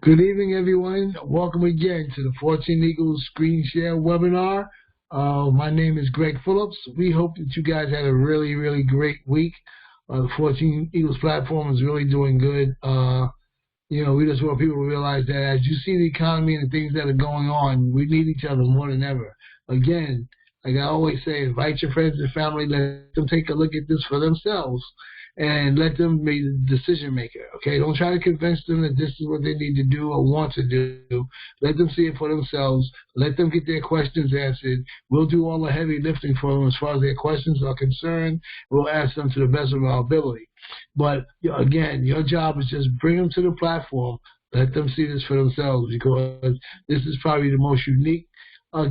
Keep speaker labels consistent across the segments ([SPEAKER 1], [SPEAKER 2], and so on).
[SPEAKER 1] Good evening, everyone. Welcome again to the 14 Eagles Screen Share webinar. My name is Greg Phillips. We hope that you guys had a really great week. The 14 Eagles platform is really doing good. We just want people to realize that as you see the economy and the things that are going on, we need each other more than ever. Again, like I always say, invite your friends and family, let them take a look at this for themselves, and let them be the decision maker. Okay, don't try to convince them that this is what they need to do or want to do. Let them see it for themselves. Let them get their questions answered. We'll do all the heavy lifting for them as far as their questions are concerned. We'll ask them to the best of our ability. But again, your job is just bring them to the platform. Let them see this for themselves, because this is probably the most unique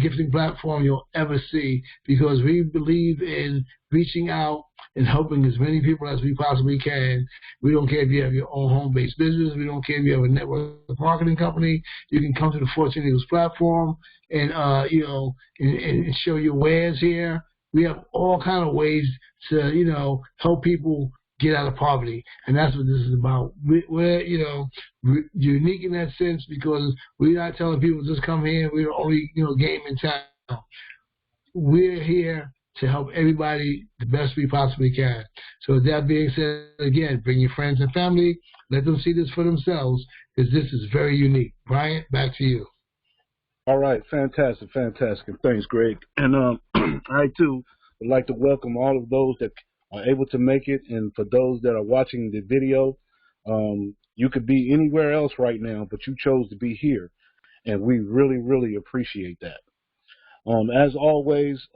[SPEAKER 1] gifting platform you'll ever see, because we believe in reaching out and helping as many people as we possibly can. We don't care if you have your own home-based business. We don't care if you have a network marketing company. You can come to the 14 Eagles platform and and show your wares here. We have all kind of ways to help people get out of poverty, and that's what this is about. We're unique in that sense, because we're not telling people just come here. We're the only game in town. We're here to help everybody the best we possibly can. So with that being said, again, bring your friends and family. Let them see this for themselves, because this is very unique. Bryant, back to you.
[SPEAKER 2] All right, fantastic. Thanks, Greg. And I too would like to welcome all of those that are able to make it, and for those that are watching the video, you could be anywhere else right now, but you chose to be here, and we really appreciate that. As always,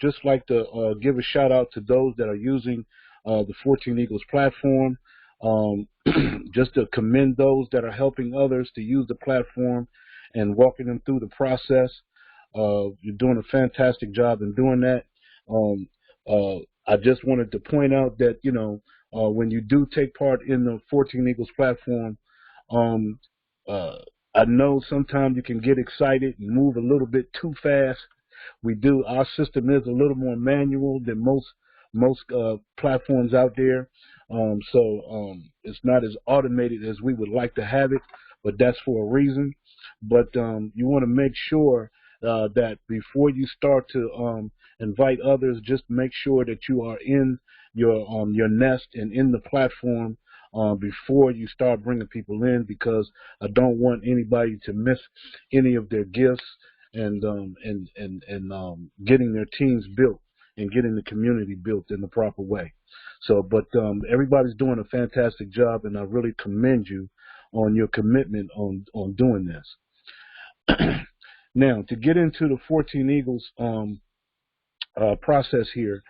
[SPEAKER 2] just like to give a shout out to those that are using the 14 Eagles platform, just to commend those that are helping others to use the platform and walking them through the process. You're doing a fantastic job in doing that. I just wanted to point out that, when you do take part in the 14 Eagles platform, I know sometimes you can get excited and move a little bit too fast. Our system is a little more manual than most platforms out there. It's not as automated as we would like to have it, but that's for a reason. But you want to make sure that before you start to invite others, just make sure that you are in your nest and in the platform before you start bringing people in, because I don't want anybody to miss any of their gifts and getting their teams built and getting the community built in the proper way. But everybody's doing a fantastic job, and I really commend you on your commitment on doing this. Now, to get into the 14 Eagles process here,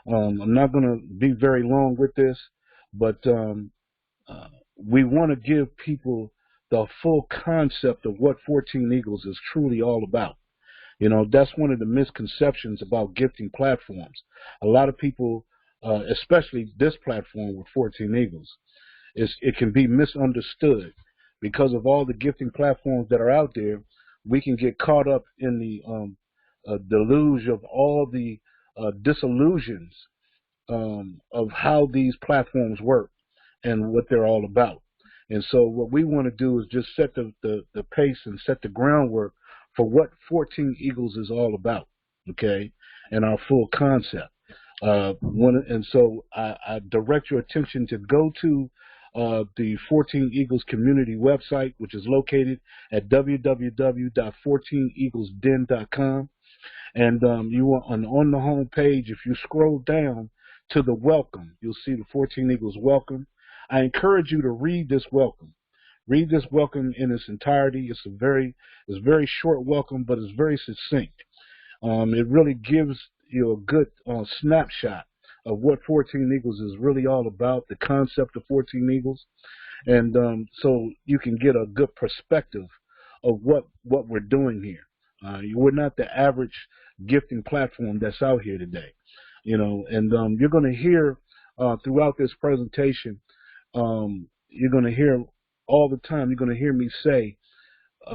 [SPEAKER 2] I'm not going to be very long with this, but we want to give people the full concept of what 14 Eagles is truly all about. That's one of the misconceptions about gifting platforms. A lot of people, especially this platform with 14 Eagles, it can be misunderstood because of all the gifting platforms that are out there. We can get caught up in the deluge of all the disillusions of how these platforms work and what they're all about. And so what we want to do is just set the pace and set the groundwork for what 14 Eagles is all about, okay, and our full concept. So I direct your attention to go to the 14 Eagles community website, which is located at www.14eaglesden.com. And you are on the home page. If you scroll down to the welcome, you'll see the 14 Eagles welcome. I encourage you to read this welcome. Read this welcome in its entirety. It's very short welcome, but it's very succinct. It really gives you a good snapshot of what 14 Eagles is really all about, the concept of 14 Eagles, and so you can get a good perspective of what we're doing here. We're not the average gifting platform that's out here today, and you're going to hear throughout this presentation, you're going to hear all the time, you're going to hear me say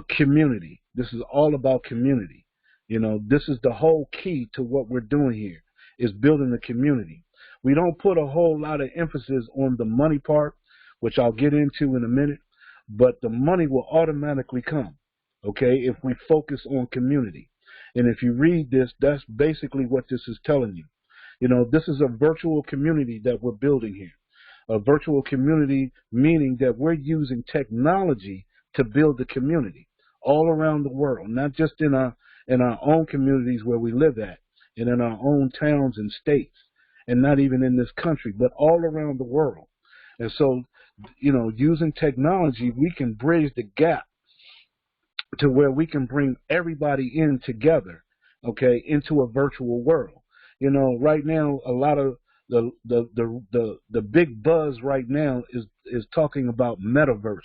[SPEAKER 2] community. This is all about community. This is the whole key to what we're doing here, is building a community. We don't put a whole lot of emphasis on the money part, which I'll get into in a minute, but the money will automatically come, okay, if we focus on community. And if you read this, that's basically what this is telling you. You know, this is a virtual community that we're building here. A virtual community meaning that we're using technology to build the community all around the world, not just in our own communities where we live at and in our own towns and states, and not even in this country, but all around the world. And so, you know, using technology, we can bridge the gap to where we can bring everybody in together, okay, into a virtual world. You know, right now, a lot of the big buzz right now is talking about metaverse.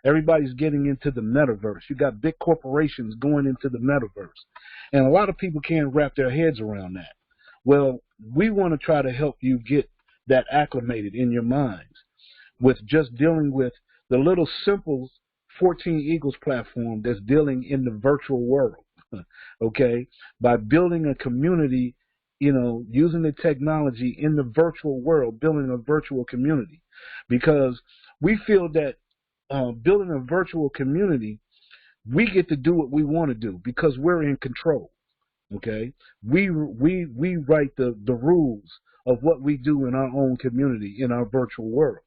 [SPEAKER 2] Everybody's getting into the metaverse. You got big corporations going into the metaverse, and a lot of people can't wrap their heads around that. Well, we want to try to help you get that acclimated in your minds with just dealing with the little simple 14 Eagles platform that's dealing in the virtual world, okay, by building a community, you know, using the technology in the virtual world, building a virtual community, because we feel that building a virtual community, we get to do what we want to do because we're in control. Okay, we write the rules of what we do in our own community in our virtual world.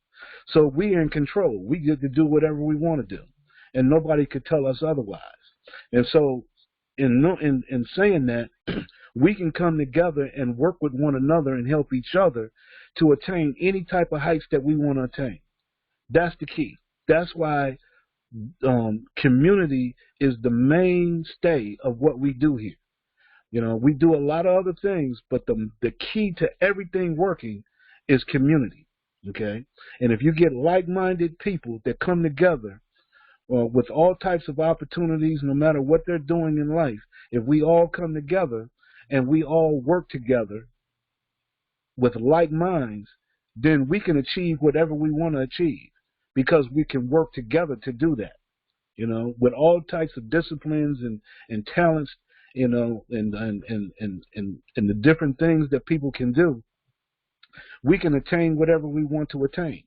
[SPEAKER 2] So we're in control. We get to do whatever we want to do, and nobody could tell us otherwise. And so, in saying that, we can come together and work with one another and help each other to attain any type of heights that we want to attain. That's the key. That's why community is the mainstay of what we do here. You know, we do a lot of other things, but the key to everything working is community, okay? And if you get like-minded people that come together with all types of opportunities, no matter what they're doing in life, if we all come together and we all work together with like minds, then we can achieve whatever we want to achieve because we can work together to do that, you know, with all types of disciplines and talents, you know, and the different things that people can do, we can attain whatever we want to attain.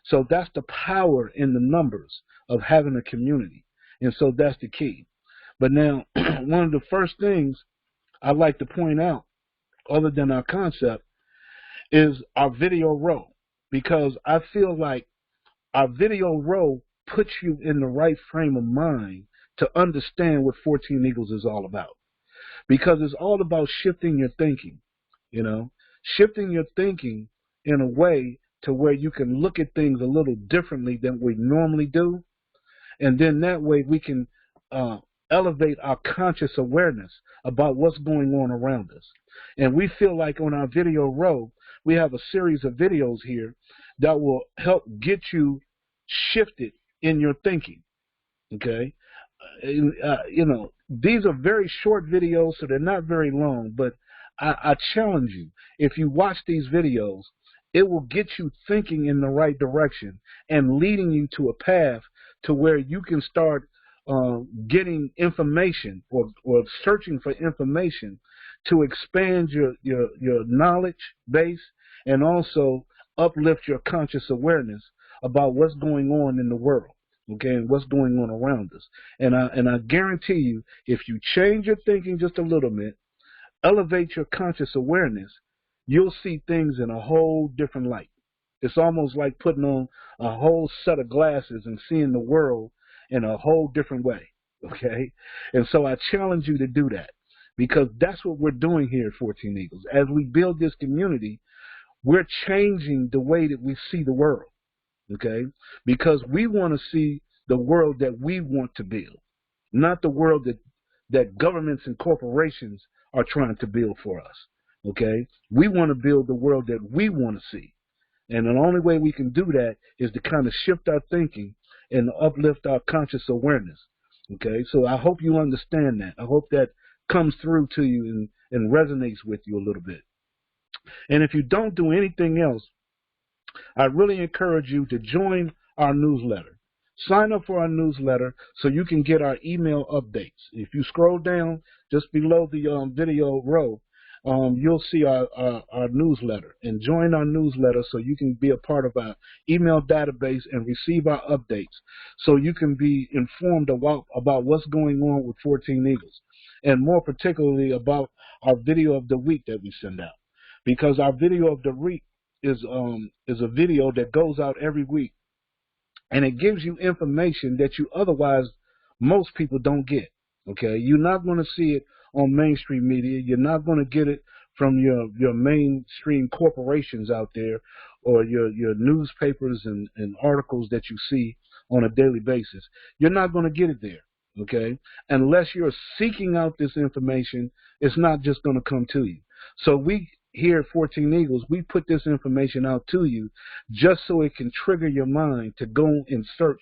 [SPEAKER 2] So that's the power in the numbers of having a community. And so that's the key. But now, one of the first things I'd like to point out, other than our concept, is our video row. Because I feel like our video row puts you in the right frame of mind to understand what 14 Eagles is all about. Because it's all about shifting your thinking, you know, shifting your thinking in a way to where you can look at things a little differently than we normally do. And then that way we can elevate our conscious awareness about what's going on around us. And we feel like on our video row, we have a series of videos here that will help get you shifted in your thinking, okay? You know, these are very short videos, so they're not very long, but I challenge you, if you watch these videos, it will get you thinking in the right direction and leading you to a path to where you can start getting information or searching for information to expand your knowledge base and also uplift your conscious awareness about what's going on in the world, okay, and what's going on around us. And I guarantee you, if you change your thinking just a little bit, elevate your conscious awareness, you'll see things in a whole different light. It's almost like putting on a whole set of glasses and seeing the world in a whole different way, okay? And so I challenge you to do that because that's what we're doing here at 14 Eagles. As we build this community, we're changing the way that we see the world, okay? Because we want to see the world that we want to build, not the world that governments and corporations are trying to build for us, okay? We want to build the world that we want to see. And the only way we can do that is to kind of shift our thinking and uplift our conscious awareness, okay? So I hope you understand that. I hope that comes through to you and resonates with you a little bit. And if you don't do anything else, I really encourage you to join our newsletter. Sign up for our newsletter so you can get our email updates. If you scroll down just below the video row, you'll see our newsletter. And join our newsletter so you can be a part of our email database and receive our updates so you can be informed about what's going on with 14 Eagles, and more particularly about our video of the week that we send out. Because our video of the week is a video that goes out every week, and it gives you information that you otherwise most people don't get. Okay, you're not going to see it on mainstream media. You're not going to get it from your mainstream corporations out there, or your newspapers and articles that you see on a daily basis. You're not going to get it there. Okay, unless you're seeking out this information, it's not just going to come to you. So we here at 14 Eagles, we put this information out to you just so it can trigger your mind to go and search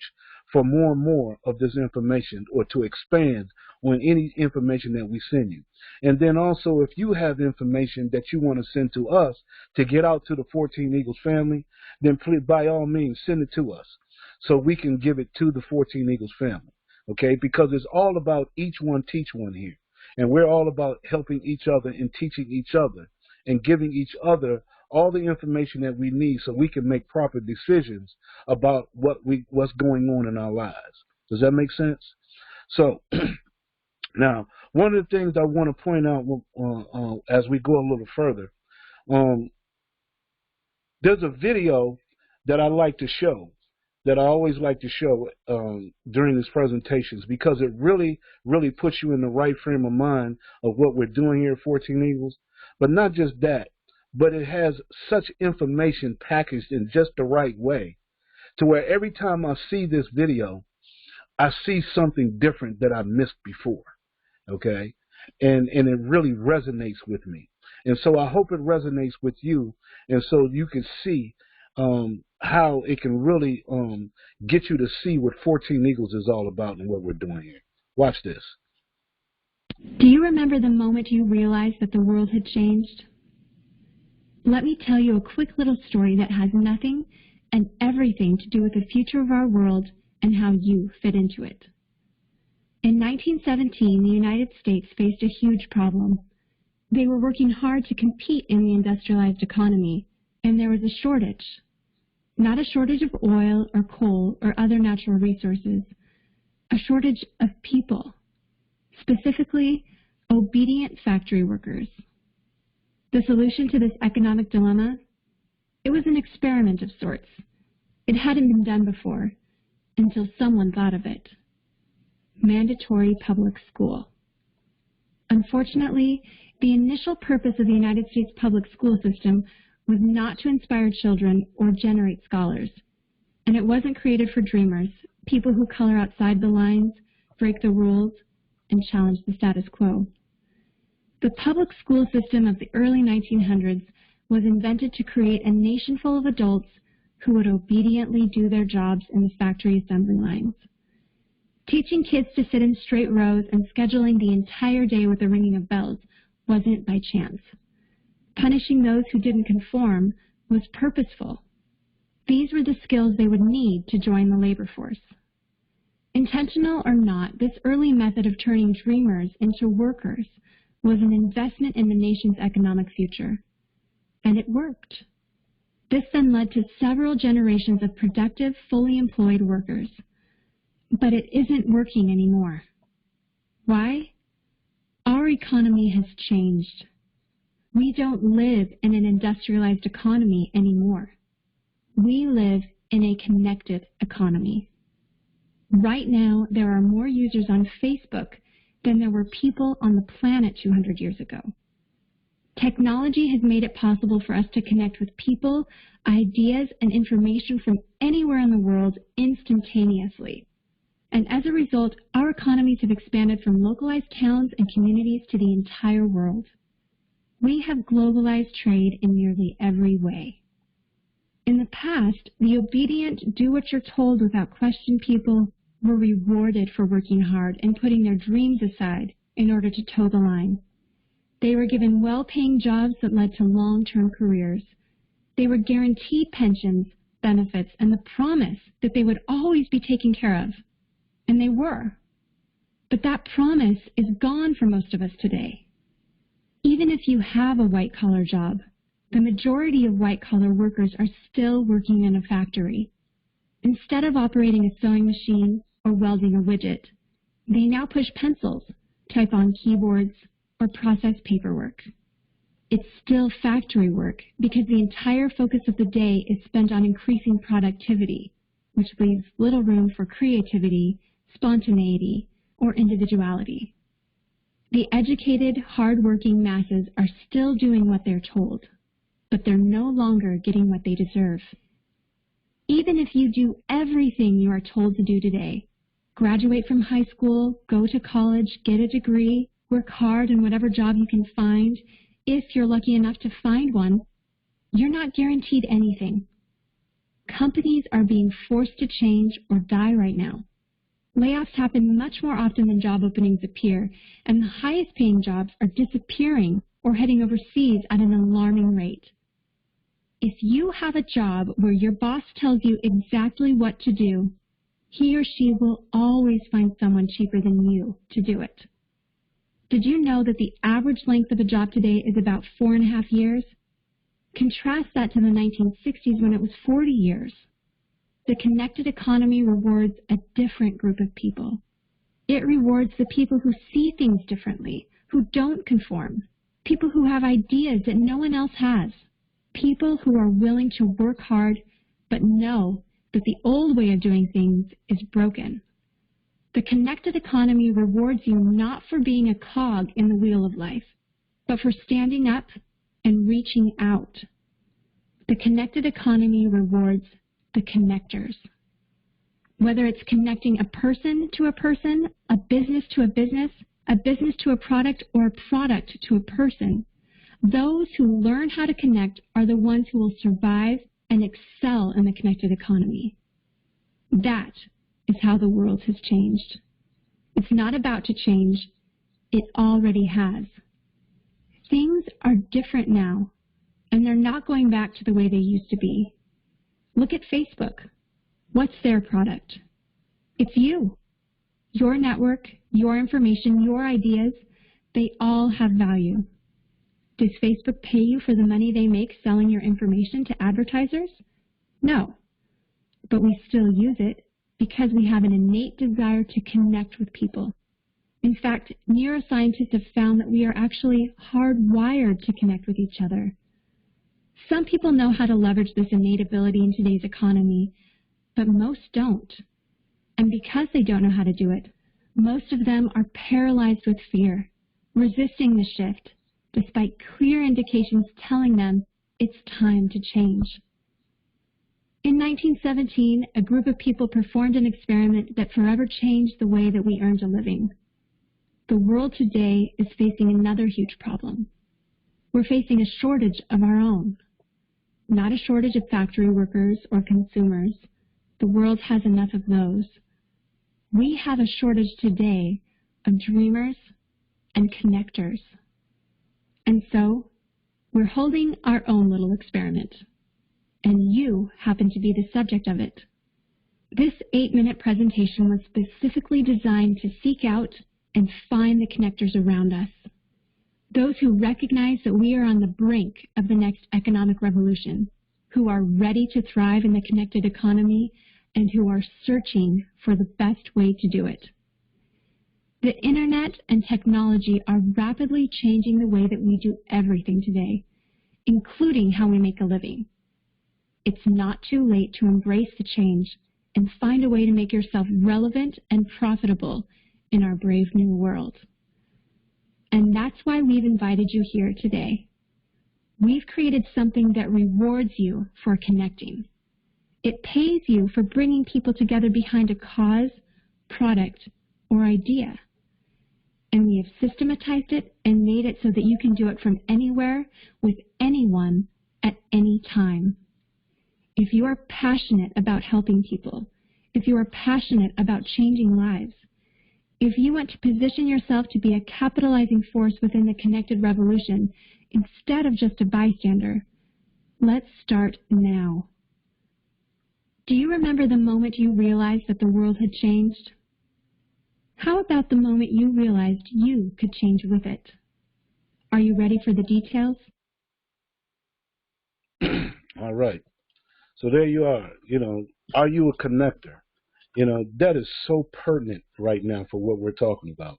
[SPEAKER 2] for more and more of this information, or to expand on any information that we send you. And then also, if you have information that you want to send to us to get out to the 14 Eagles family, then please, by all means, send it to us so we can give it to the 14 Eagles family. Okay, because it's all about each one teach one here. And we're all about helping each other and teaching each other and giving each other all the information that we need so we can make proper decisions about what's going on in our lives. Does that make sense? So now, one of the things I want to point out as we go a little further, there's a video that I like to show, that I always like to show during these presentations, because it really, really puts you in the right frame of mind of what we're doing here at 14 Eagles. But not just that, but it has such information packaged in just the right way to where every time I see this video, I see something different that I missed before, okay? And it really resonates with me. And so I hope it resonates with you, and so you can see how it can really get you to see what 14 Eagles is all about and what we're doing here. Watch this.
[SPEAKER 3] Do you remember the moment you realized that the world had changed? Let me tell you a quick little story that has nothing and everything to do with the future of our world and how you fit into it. In 1917, the United States faced a huge problem. They were working hard to compete in the industrialized economy, and there was a shortage. Not a shortage of oil or coal or other natural resources, a shortage of people, specifically obedient factory workers. The solution to this economic dilemma? It was an experiment of sorts. It hadn't been done before, until someone thought of it. Mandatory public school. Unfortunately, the initial purpose of the United States public school system was not to inspire children or generate scholars. And it wasn't created for dreamers, people who color outside the lines, break the rules, and challenge the status quo. The public school system of the early 1900s was invented to create a nation full of adults who would obediently do their jobs in the factory assembly lines. Teaching kids to sit in straight rows and scheduling the entire day with the ringing of bells wasn't by chance. Punishing those who didn't conform was purposeful. These were the skills they would need to join the labor force. Intentional or not, this early method of turning dreamers into workers was an investment in the nation's economic future. And it worked. This then led to several generations of productive, fully employed workers. But it isn't working anymore. Why? Our economy has changed. We don't live in an industrialized economy anymore. We live in a connected economy. Right now, there are more users on Facebook than there were people on the planet 200 years ago. Technology has made it possible for us to connect with people, ideas, and information from anywhere in the world instantaneously. And as a result, our economies have expanded from localized towns and communities to the entire world. We have globalized trade in nearly every way. In the past, the obedient, do-what-you're-told without question people were rewarded for working hard and putting their dreams aside in order to toe the line. They were given well-paying jobs that led to long-term careers. They were guaranteed pensions, benefits, and the promise that they would always be taken care of. And they were. But that promise is gone for most of us today. Even if you have a white-collar job, the majority of white-collar workers are still working in a factory. Instead of operating a sewing machine or welding a widget, they now push pencils, type on keyboards, or process paperwork. It's still factory work because the entire focus of the day is spent on increasing productivity, which leaves little room for creativity, spontaneity, or individuality. The educated, hard-working masses are still doing what they're told, but they're no longer getting what they deserve. Even if you do everything you are told to do today, graduate from high school, go to college, get a degree, work hard in whatever job you can find, if you're lucky enough to find one, you're not guaranteed anything. Companies are being forced to change or die right now. Layoffs happen much more often than job openings appear, and the highest paying jobs are disappearing or heading overseas at an alarming rate. If you have a job where your boss tells you exactly what to do, he or she will always find someone cheaper than you to do it. Did you know that the average length of a job today is about 4.5 years? Contrast that to the 1960s when it was 40 years. The connected economy rewards a different group of people. It rewards the people who see things differently, who don't conform, people who have ideas that no one else has, people who are willing to work hard but know that the old way of doing things is broken. The connected economy rewards you not for being a cog in the wheel of life, but for standing up and reaching out. The connected economy rewards the connectors. Whether it's connecting a person to a person, a business to a business to a product, or a product to a person, those who learn how to connect are the ones who will survive and excel in the connected economy. That is how the world has changed. It's not about to change. It already has. Things are different now, and they're not going back to the way they used to be. Look at Facebook. What's their product? It's you. Your network, your information, your ideas, they all have value. Does Facebook pay you for the money they make selling your information to advertisers? No. But we still use it because we have an innate desire to connect with people. In fact, neuroscientists have found that we are actually hardwired to connect with each other. Some people know how to leverage this innate ability in today's economy, but most don't. And because they don't know how to do it, most of them are paralyzed with fear, resisting the shift, despite clear indications telling them it's time to change. In 1917, a group of people performed an experiment that forever changed the way that we earned a living. The world today is facing another huge problem. We're facing a shortage of our own. Not a shortage of factory workers or consumers. The world has enough of those. We have a shortage today of dreamers and connectors. And so, we're holding our own little experiment. And you happen to be the subject of it. This 8-minute presentation was specifically designed to seek out and find the connectors around us. Those who recognize that we are on the brink of the next economic revolution, who are ready to thrive in the connected economy, and who are searching for the best way to do it. The internet and technology are rapidly changing the way that we do everything today, including how we make a living. It's not too late to embrace the change and find a way to make yourself relevant and profitable in our brave new world. And that's why we've invited you here today. We've created something that rewards you for connecting. It pays you for bringing people together behind a cause, product, or idea. And we have systematized it and made it so that you can do it from anywhere, with anyone, at any time. If you are passionate about helping people, if you are passionate about changing lives, if you want to position yourself to be a capitalizing force within the connected revolution instead of just a bystander, let's start now. Do you remember the moment you realized that the world had changed? How about the moment you realized you could change with it? Are you ready for the details?
[SPEAKER 2] All right. So there you are. Are you a connector? That is so pertinent right now for what we're talking about.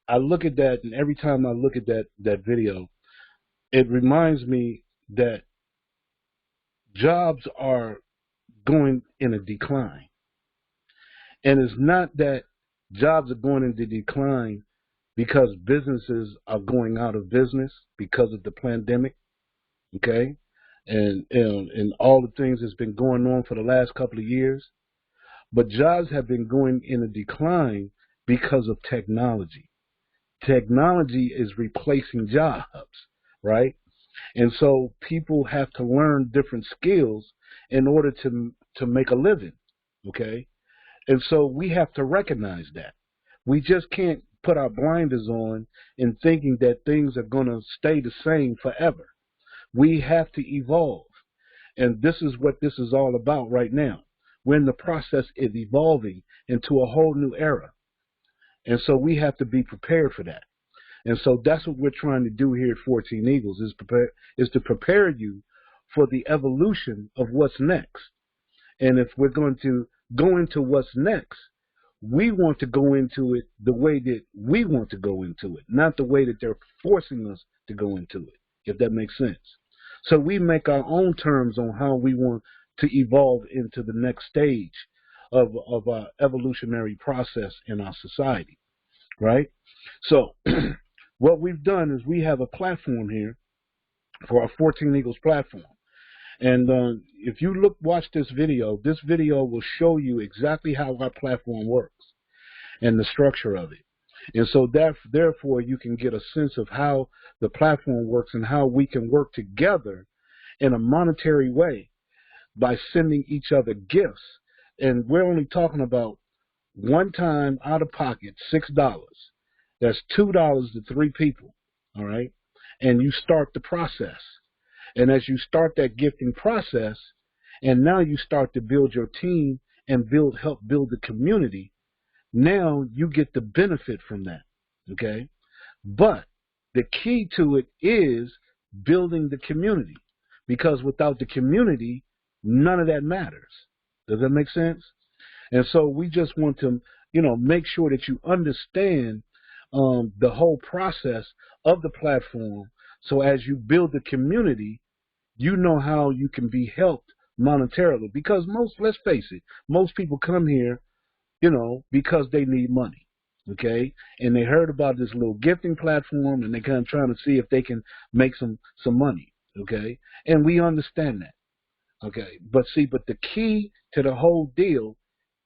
[SPEAKER 2] I look at that, and every time I look at that video, it reminds me that jobs are going in a decline. And it's not that jobs are going into decline because businesses are going out of business because of the pandemic, okay? And all the things that's been going on for the last couple of years. But jobs have been going in a decline because of technology. Technology is replacing jobs, right? And so people have to learn different skills in order to make a living, okay? And so we have to recognize that. We just can't put our blinders on in thinking that things are going to stay the same forever. We have to evolve. And this is what this is all about right now. We're in the process of evolving into a whole new era. And so we have to be prepared for that. And so that's what we're trying to do here at 14 Eagles, is to prepare you for the evolution of what's next. And if we're going to go into what's next, we want to go into it the way that we want to go into it, not the way that they're forcing us to go into it, if that makes sense. So we make our own terms on how we want to evolve into the next stage of our evolutionary process in our society, right? So what we've done is we have a platform here for our 14 Eagles platform. And if you watch this video will show you exactly how our platform works and the structure of it. And so therefore you can get a sense of how the platform works and how we can work together in a monetary way by sending each other gifts. And we're only talking about one time out of pocket, $6. That's $2 to 3 people, all right? And you start the process. And as you start that gifting process, and now you start to build your team and help build the community, now you get the benefit from that, okay? But the key to it is building the community, because without the community, none of that matters. Does that make sense? And so we just want to, make sure that you understand the whole process of the platform. So as you build the community, you know how you can be helped monetarily. Because let's face it, most people come here, because they need money, okay? And they heard about this little gifting platform, and they're kind of trying to see if they can make some money, okay? And we understand that, okay? But the key to the whole deal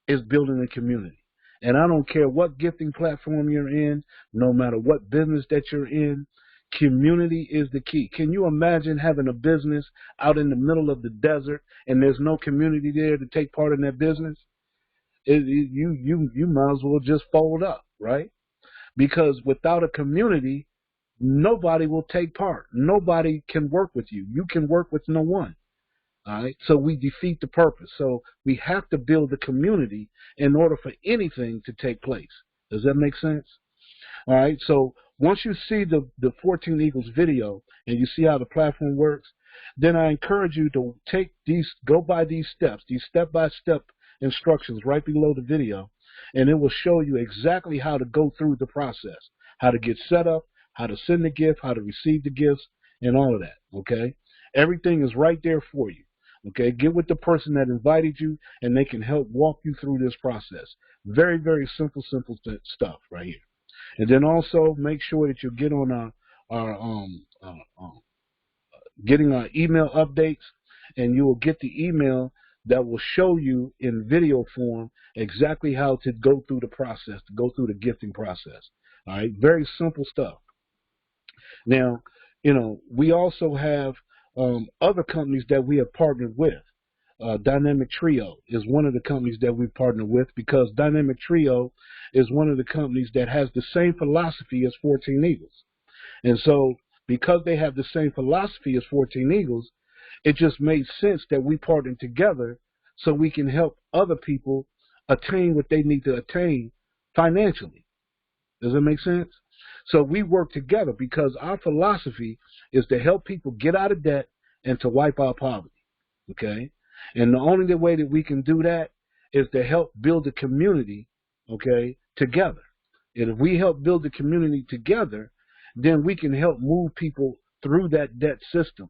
[SPEAKER 2] is building a community. And I don't care what gifting platform you're in, no matter what business that you're in, community is the key. Can you imagine having a business out in the middle of the desert and there's no community there to take part in that business? You might as well just fold up, right? Because without a community, nobody will take part. Nobody can work with you. You can work with no one. All right, so we defeat the purpose. So we have to build a community in order for anything to take place. Does that make sense? All right, so once you see the 14 Eagles video and you see how the platform works, then I encourage you to go by these steps, these step-by-step instructions right below the video, and it will show you exactly how to go through the process, how to get set up, how to send the gift, how to receive the gifts, and all of that, okay? Everything is right there for you, okay? Get with the person that invited you, and they can help walk you through this process. Very, very simple stuff right here. And then also make sure that you get on getting our email updates, and you will get the email that will show you in video form exactly how to go through the process, to go through the gifting process. All right, very simple stuff. Now, we also have other companies that we have partnered with. Dynamic Trio is one of the companies that we partner with, because Dynamic Trio is one of the companies that has the same philosophy as 14 Eagles. And so because they have the same philosophy as 14 Eagles, it just made sense that we partnered together so we can help other people attain what they need to attain financially. Does that make sense? So we work together because our philosophy is to help people get out of debt and to wipe out poverty. Okay? And the only way that we can do that is to help build a community, okay, together. And if we help build the community together, then we can help move people through that debt system,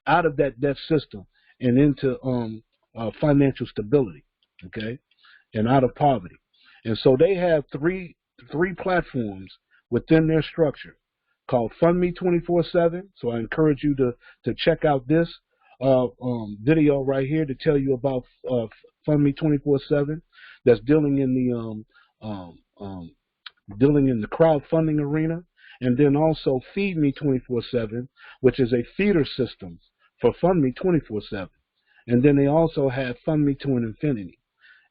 [SPEAKER 2] out of that debt system, and into financial stability, okay, and out of poverty. And so they have three platforms within their structure called Fund Me 24/7. So I encourage you to check out this video right here to tell you about Fund Me 24/7. That's dealing in the crowdfunding arena, and then also Feed Me 24/7, which is a feeder system for Fund Me 24/7. And then they also have Fund Me to an Infinity.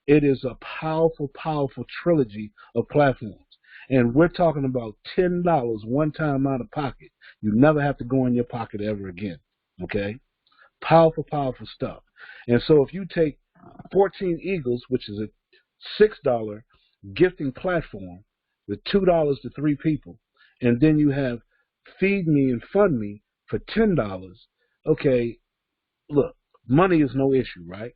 [SPEAKER 2] It is a powerful, powerful trilogy of platforms. And we're talking about $10 one time out of pocket. You never have to go in your pocket ever again. Okay? Powerful, powerful stuff. And so if you take 14 Eagles, which is a $6 gifting platform with $2 to 3 people, and then you have Feed Me and Fund Me for $10, okay, look, money is no issue, right?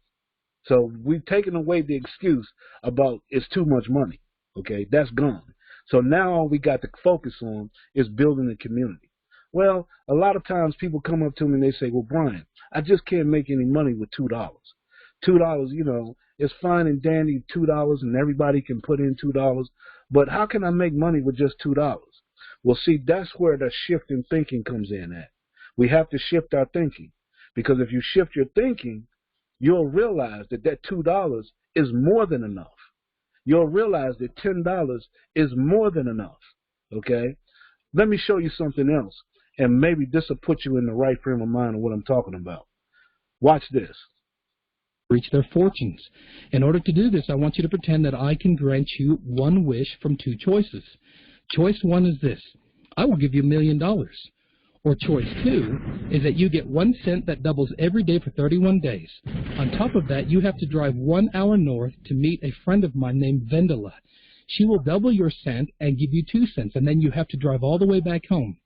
[SPEAKER 2] So we've taken away the excuse about it's too much money, okay? That's gone. So now all we got to focus on is building a community. Well, a lot of times people come up to me and they say, well, Brian, I just can't make any money with $2. $2, you know, it's fine and dandy, $2, and everybody can put in $2, but how can I make money with just $2? Well, see, that's where the shift in thinking comes in at. We have to shift our thinking, because if you shift your thinking, you'll realize that that $2 is more than enough. You'll realize that $10 is more than enough, okay? Let me show you something else, and maybe this will put you in the right frame of mind of what I'm talking about. Watch this.
[SPEAKER 4] Reach their fortunes. In order to do this, I want you to pretend that I can grant you one wish from 2 choices. Choice 1 is this: I will give you $1 million. Or choice 2 is that you get 1 cent that doubles every day for 31 days. On top of that, you have to drive 1 hour north to meet a friend of mine named Vendela. She will double your cent and give you 2 cents, and then you have to drive all the way back home.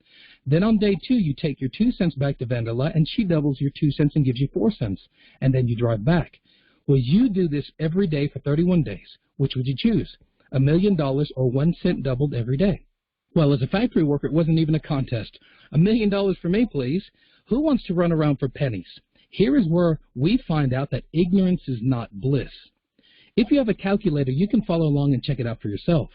[SPEAKER 4] Then on day 2, you take your 2 cents back to Vendela, and she doubles your 2 cents and gives you 4 cents, and then you drive back. Well, you do this every day for 31 days. Which would you choose? $1 million or 1 cent doubled every day? Well, as a factory worker, it wasn't even a contest. $1 million for me, please. Who wants to run around for pennies? Here is where we find out that ignorance is not bliss. If you have a calculator, you can follow along and check it out for yourself.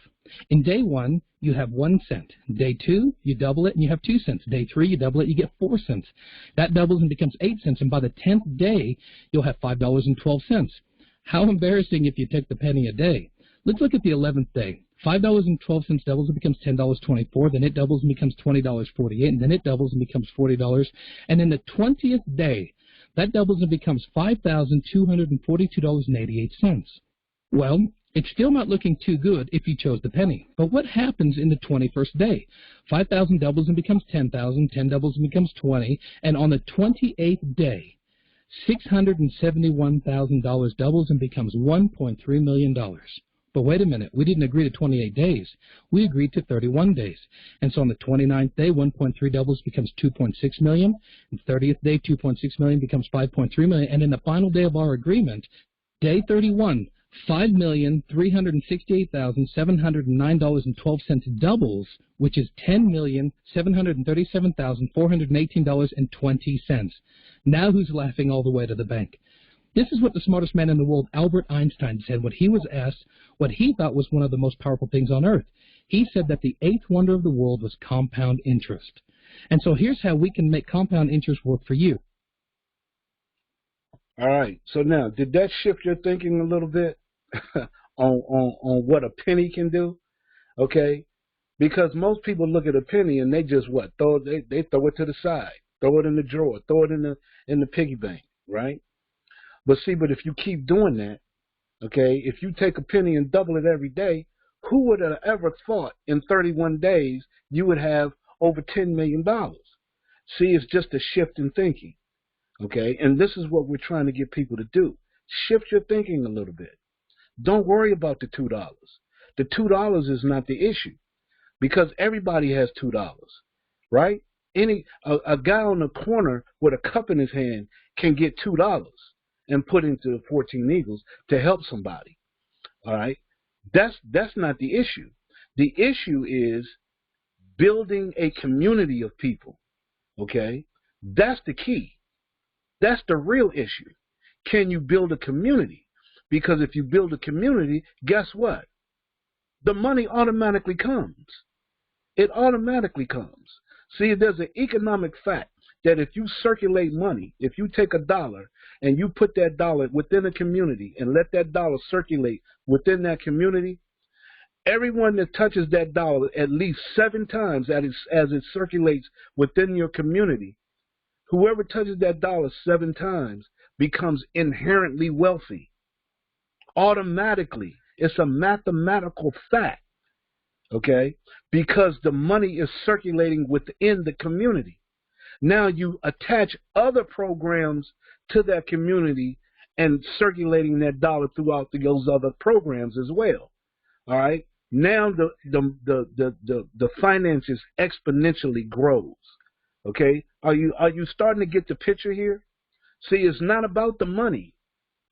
[SPEAKER 4] In day 1, you have 1 cent. Day 2, you double it and you have 2 cents. Day 3, you double it, you get 4 cents. That doubles and becomes 8 cents, and by the 10th day, you'll have $5.12. How embarrassing if you took the penny a day. Let's look at the 11th day. $5.12 doubles and becomes $10.24, then it doubles and becomes $20.48, and then it doubles and becomes $40, and in the 20th day, that doubles and becomes $5,242.88. Well, it's still not looking too good if you chose the penny. But what happens in the 21st day? 5,000 doubles and becomes 10,000, 10 doubles and becomes 20, and on the 28th day, $671,000 doubles and becomes $1.3 million. But wait a minute, we didn't agree to 28 days. We agreed to 31 days. And so on the 29th day, 1.3 doubles becomes 2.6 million. And 30th day, 2.6 million becomes 5.3 million. And in the final day of our agreement, day 31, $5,368,709.12 doubles, which is $10,737,418.20. Now who's laughing all the way to the bank? This is what the smartest man in the world, Albert Einstein, said when he was asked what he thought was one of the most powerful things on earth. He said that the 8th wonder of the world was compound interest. And so here's how we can make compound interest work for you.
[SPEAKER 2] All right. So now, did that shift your thinking a little bit on what a penny can do? Okay? Because most people look at a penny and they just what? They throw it to the side, throw it in the drawer, throw it in the piggy bank, right? But see, if you keep doing that, okay, if you take a penny and double it every day, who would have ever thought in 31 days you would have over $10 million? See, it's just a shift in thinking, okay? And this is what we're trying to get people to do. Shift your thinking a little bit. Don't worry about the $2. The $2 is not the issue. because everybody has $2, right? A guy on the corner with a cup in his hand can get $2 and put into the 14 Eagles to help somebody. All right, that's not the issue. The issue is building a community of people. Okay, that's the key. That's the real issue. Can you build a community? Because if you build a community, guess what? The money automatically comes. It automatically comes. See, there's an economic fact that if you circulate money, if you take $1 and you put that dollar within a community and let that dollar circulate within that community, everyone that touches that dollar at least 7 times as it circulates within your community, whoever touches that dollar 7 times becomes inherently wealthy. Automatically. It's a mathematical fact. Okay? Because the money is circulating within the community. Now you attach other programs to that community and circulating that dollar throughout those other programs as well. All right? Now the finances exponentially grows. Okay? Are you starting to get the picture here? See, it's not about the money.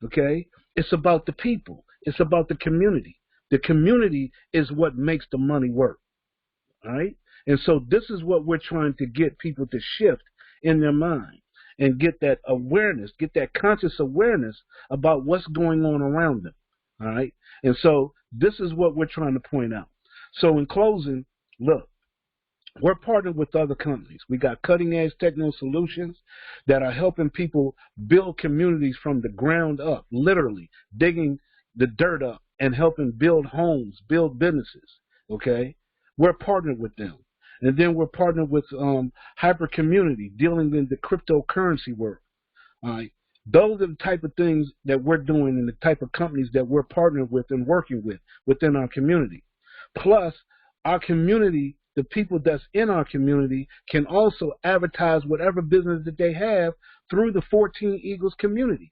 [SPEAKER 2] Okay? It's about the people. It's about the community. The community is what makes the money work. All right? And so this is what we're trying to get people to shift in their mind and get that awareness, get that conscious awareness about what's going on around them. All right? And so this is what we're trying to point out. So in closing, look, we're partnered with other companies. We got cutting-edge techno solutions that are helping people build communities from the ground up, literally digging the dirt up and helping build homes, build businesses, okay? We're partnered with them. And then we're partnered with Hyper Community, dealing in the cryptocurrency work, all right? Those are the type of things that we're doing and the type of companies that we're partnered with and working with within our community. Plus, our community, the people that's in our community can also advertise whatever business that they have through the 14 Eagles community,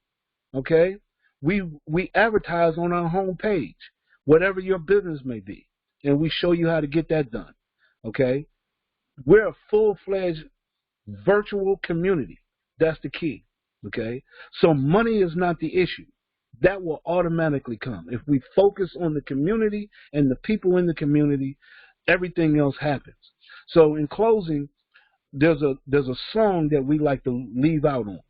[SPEAKER 2] okay? We advertise on our home page, whatever your business may be, and we show you how to get that done, okay? We're a full-fledged virtual community. That's the key, okay? So money is not the issue. That will automatically come. If we focus on the community and the people in the community, everything else happens. So in closing, there's a song that we like to leave out on,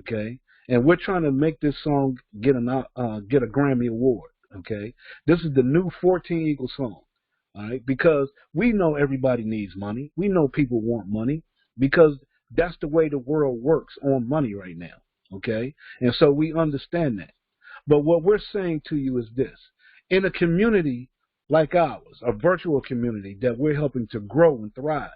[SPEAKER 2] okay? And we're trying to make this song get a Grammy Award, okay? This is the new 14 Eagles song, all right? Because we know everybody needs money. We know people want money because that's the way the world works on money right now, okay? And so we understand that. But what we're saying to you is this. In a community like ours, a virtual community that we're helping to grow and thrive,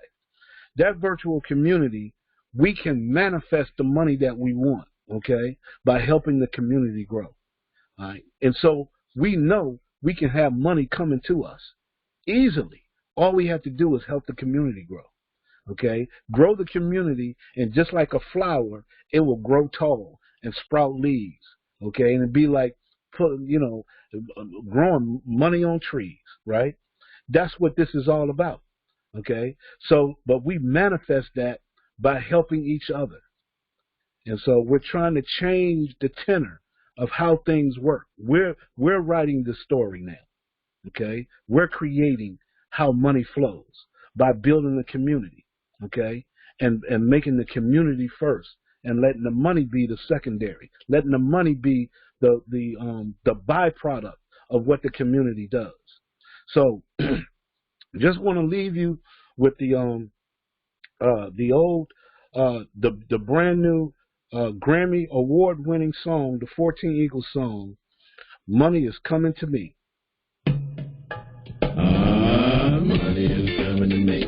[SPEAKER 2] that virtual community, we can manifest the money that we want, okay, by helping the community grow. All right? And so we know we can have money coming to us easily. All we have to do is help the community grow, okay? Grow the community, and just like a flower, it will grow tall and sprout leaves, okay? And it'd be like, growing money on trees, right? That's what this is all about, okay? So, but we manifest that by helping each other. And so we're trying to change the tenor of how things work. We're writing the story now, okay? We're creating how money flows by building a community, okay? And making the community first and letting the money be the secondary, letting the money be the byproduct of what the community does. So just want to leave you with the brand new Grammy award-winning song, the 14 Eagles song, Money Is Coming to Me.
[SPEAKER 5] Money is coming to me.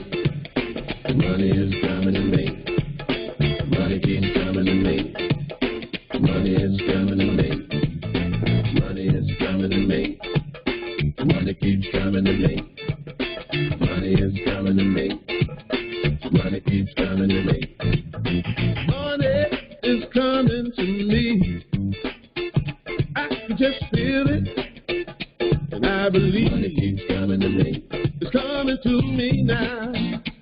[SPEAKER 5] Money is coming to me. Money keeps coming to me. Money is coming to me. Money is coming to me. Money keeps coming to me. Money is coming to me. Money keeps coming to me. Money is coming to me. I can just feel it, and I've believe money keeps coming to me. It's coming to me now.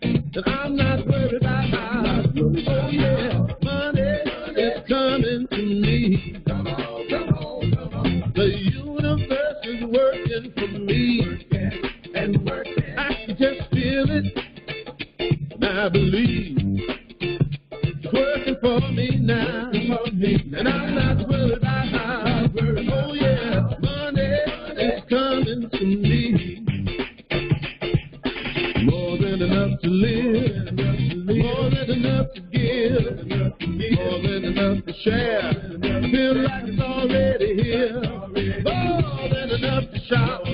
[SPEAKER 5] And I'm not worried about how. Oh yeah, money is coming to me. Come on, come on, come on. The universe is working for me. And working. I can just feel it. And I believe it's working for me now. And I'm not worried about how. Oh yeah, money is coming to me. More than enough to live, more than enough to give, more than enough to share. Feel like it's already here. More than enough to shout,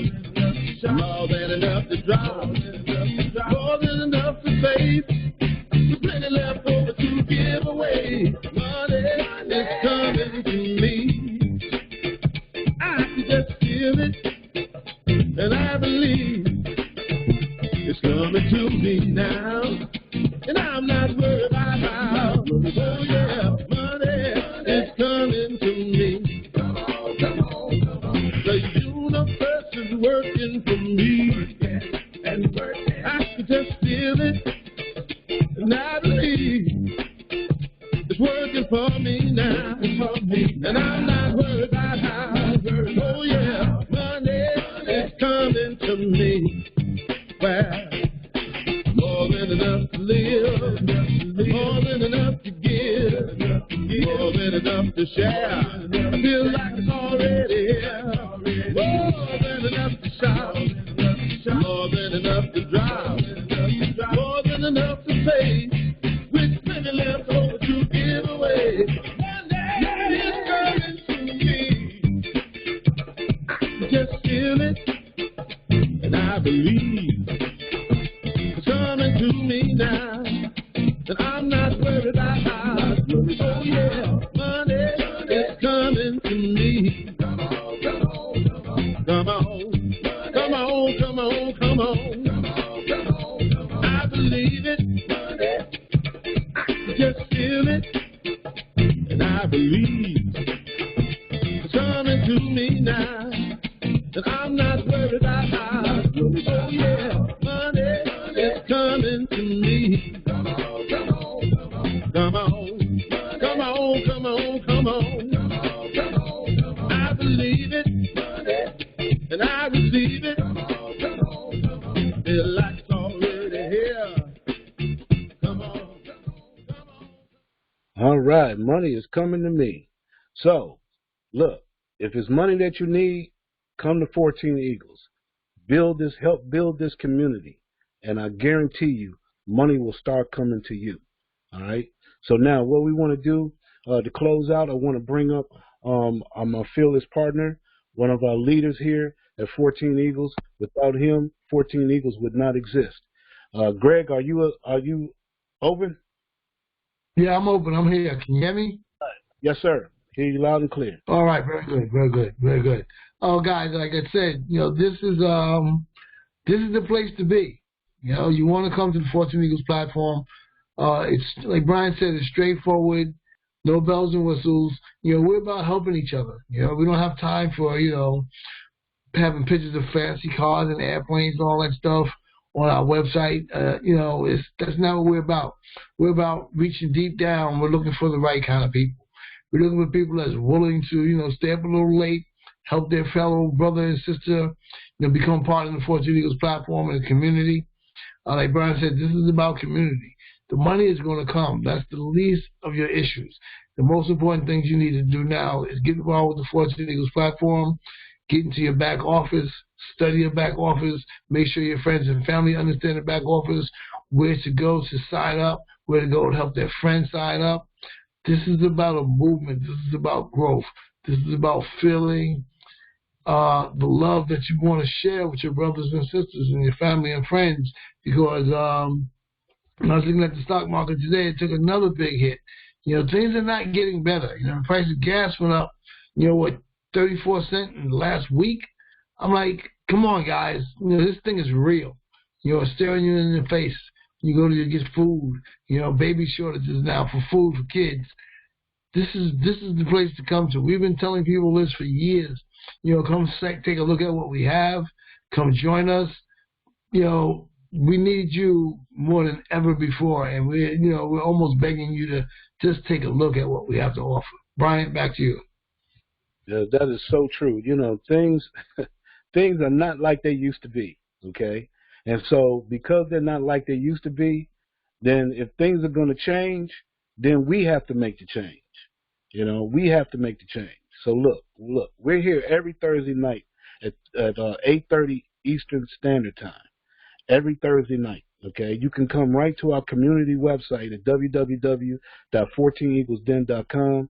[SPEAKER 5] more than enough to drop, more than enough to save. There's plenty left over to give away. Money is coming to me. I can just feel it, and I believe it's coming to me now, and I'm not worried about how. Oh yeah, money is coming to me. Come on, come on, come on. The universe is working for me, and working. I can just feel it, and I believe it's working for me now, and I'm not worried about how. Oh yeah, money is coming to me. Well, more than enough to live, more than enough to give, more than enough to share. I feel like it's already here. More than enough to shout, more than enough to drop, more than enough to pay, with plenty left over to give away. Money is coming to me. I can just feel it, and I believe it's coming to me now, and I'm not worried about how. Oh yeah, money is coming to me. Come on, come on, come on, come on, come on, come on, come on, come on, come on. I believe it, I can just feel it, and I believe it's coming to me now, and I'm not worried about how. Oh yeah, money is coming to me. Come on, come on, come on, come on, come on, come on, come on, come on, come on. I believe it, and I receive it. Come on, come on, come on. Feel like it's already here. Come on, come on, come on.
[SPEAKER 2] All right, money is coming to me. So, look, if it's money that you need, come to 14 Eagles. Help build this community, and I guarantee you, money will start coming to you. All right. So now, what we want to do to close out, I want to bring up my fearless partner, one of our leaders here at 14 Eagles. Without him, 14 Eagles would not exist. Greg, are you open?
[SPEAKER 1] Yeah, I'm open. I'm here. Can you hear me?
[SPEAKER 2] Yes, sir. Hear you loud and clear.
[SPEAKER 1] All right, very good, very good, very good. Oh, guys, like I said, this is the place to be. You want to come to the 14 Eagles platform. It's like Brian said, it's straightforward, no bells and whistles. We're about helping each other. We don't have time for having pictures of fancy cars and airplanes and all that stuff on our website. That's not what we're about. We're about reaching deep down. We're looking for the right kind of people. We're looking for people that's willing to, stay up a little late, help their fellow brother and sister, become part of the 14 Eagles platform and the community. Like Brian said, this is about community. The money is going to come. That's the least of your issues. The most important things you need to do now is get involved with the 14 Eagles platform, get into your back office, study your back office, make sure your friends and family understand the back office, where to go to sign up, where to go to help their friends sign up. This is about a movement. This is about growth. This is about feeling the love that you want to share with your brothers and sisters and your family and friends. Because when I was looking at the stock market today, it took another big hit. Things are not getting better. The price of gas went up, 34 cents in the last week. I'm like, come on, guys. This thing is real. It's staring you in the face. You go to get food. Baby shortages now for food for kids. This is the place to come to. We've been telling people this for years. Come take a look at what we have. come join us. You know, we need you more than ever before, and we're almost begging you to just take a look at what we have to offer. Bryant, back to you.
[SPEAKER 2] Yeah, that is so true. You know, things things are not like they used to be, okay? And so because they're not like they used to be, then if things are going to change, then we have to make the change. You know, we have to make the change. So look, we're here every Thursday night at 8:30 Eastern Standard Time. Every Thursday night, okay? You can come right to our community website at www.14eaglesden.com.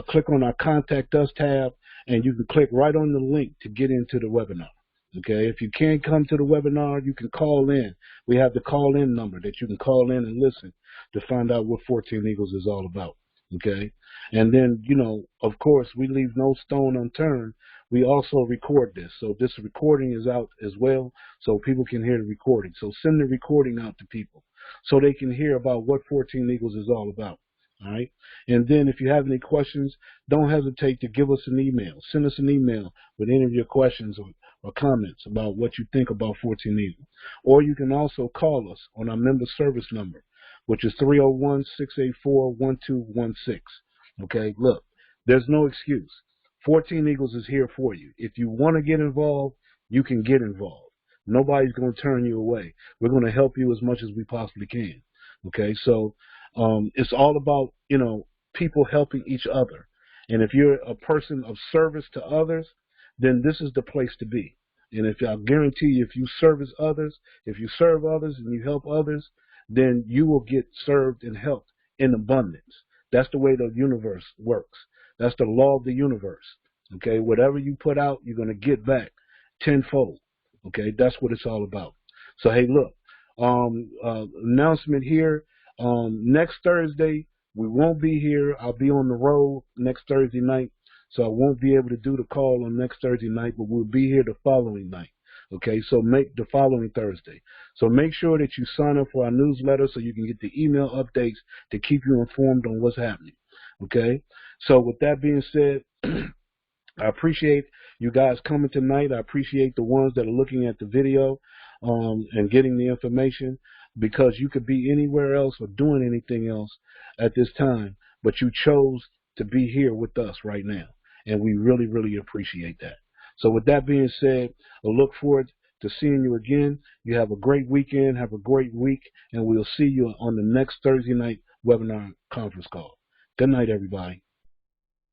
[SPEAKER 2] Click on our Contact Us tab, and you can click right on the link to get into the webinar. Okay, if you can't come to the webinar, you can call in. We have the call-in number that you can call in and listen to find out what 14 Eagles is all about. Okay, and then, you know, of course, we leave no stone unturned. We also record this, so this recording is out as well, so people can hear the recording. So send the recording out to people so they can hear about what 14 Eagles is all about. All right, and then if you have any questions, don't hesitate to give us an email. Send us an email with any of your questions or comments about what you think about 14 Eagles. Or you can also call us on our member service number, which is 301-684-1216. Okay, look, there's no excuse. 14 Eagles is here for you. If you want to get involved, you can get involved. Nobody's going to turn you away. We're going to help you as much as we possibly can. Okay, so it's all about, you know, people helping each other. And if you're a person of service to others, then this is the place to be. And if I guarantee you, if you service others, if you serve others and you help others, then you will get served and helped in abundance. That's the way the universe works. That's the law of the universe. Okay, whatever you put out, you're going to get back tenfold. Okay, that's what it's all about. So hey, look, announcement here. Next Thursday, we won't be here. I'll be on the road next Thursday night, so I won't be able to do the call on next Thursday night, but we'll be here the following night. Okay, so make the following Thursday. So make sure that you sign up for our newsletter so you can get the email updates to keep you informed on what's happening. Okay, so with that being said, I appreciate you guys coming tonight. I appreciate the ones that are looking at the video and getting the information, because you could be anywhere else or doing anything else at this time, but you chose to be here with us right now, and we really, really appreciate that. So with that being said, I look forward to seeing you again. You have a great weekend, have a great week, and we'll see you on the next Thursday night webinar conference call. Good night, everybody.